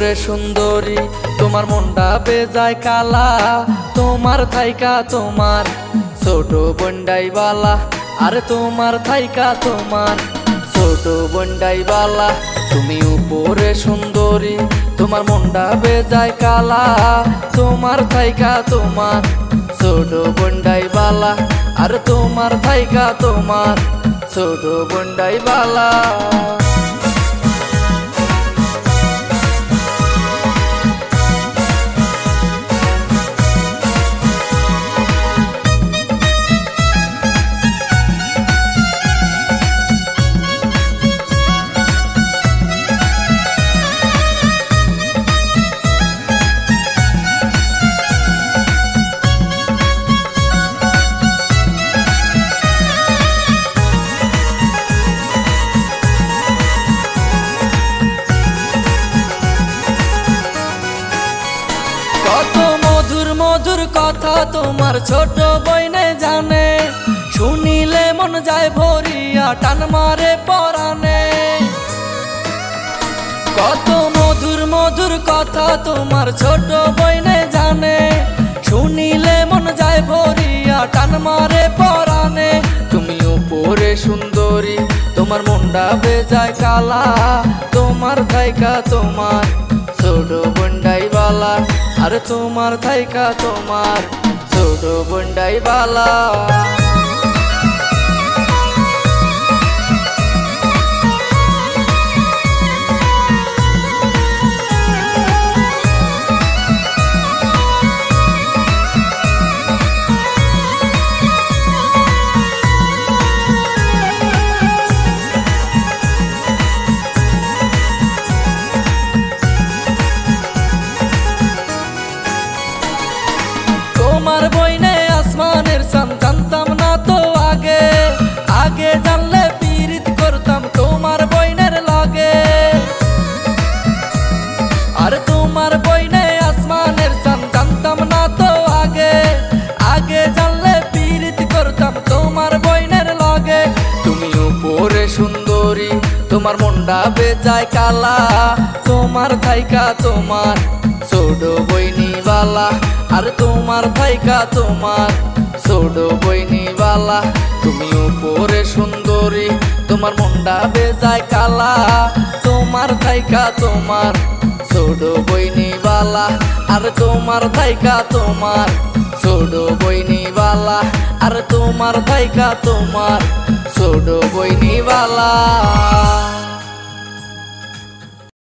উপরে সুন্দরী তোমার মনটা বেজায় কালা, তোমার থাইকা তোমার ছোট বন্ডাই বালা, আরে তোমার থাইকা তোমার ছোট বন্ডাই বালা। তুমি উপরে সুন্দরী তোমার মনটা বেজায় কালা, তোমার থাইকা তোমার ছোট বন্ডাই বালা, আরে তোমার থাইকা তোমার ছোট বন্ডাই বালা। কত মধুর মধুর কথা তোমার ছোট বইনে জানে, শুনিলে মন যায় ভরিয়া টান মারে পরানে। কত মধুর মধুর কথা তোমার ছোট বইনে জানে, শুনিলে মন যায় ভরিয়া টান মারে পরানে। তুমি উপরে সুন্দরী তোমার মনটা বেজায় কালা, তোমার থাইকা তোমার ছোট বন্ডাই বালা, আরে তোমার থাইকা তোমার ছোট বন্ডাই বালা। তোমার বইনে আসমানের চাঁদ জানতাম না তো আগে, আগে জানলে পীড়িত করতাম তোমার বইনের লাগে। আর তোমার বইনে আসমানের চাঁদ জানতাম না তো আগে, আগে জানলে পীড়িত করতাম তোমার বইনের লাগে। তুমি উপরে সুন্দরী তোমার মনটা বেজায় কালা, তোমার থাইকা তোমার ছোট বইনি বালা, আর তোমার থাইকা তোমার ছোট বইনি বালা। তুমি উপরে সুন্দরী তোমার মনটা বেজায় কালা, তোমার থাইকা তোমার ছোট বইনি বালা, আর তোমার থাইকা তোমার ছোট বইনি বালা, আর তোমার থাইকা তোমার ছোট বইনি বালা।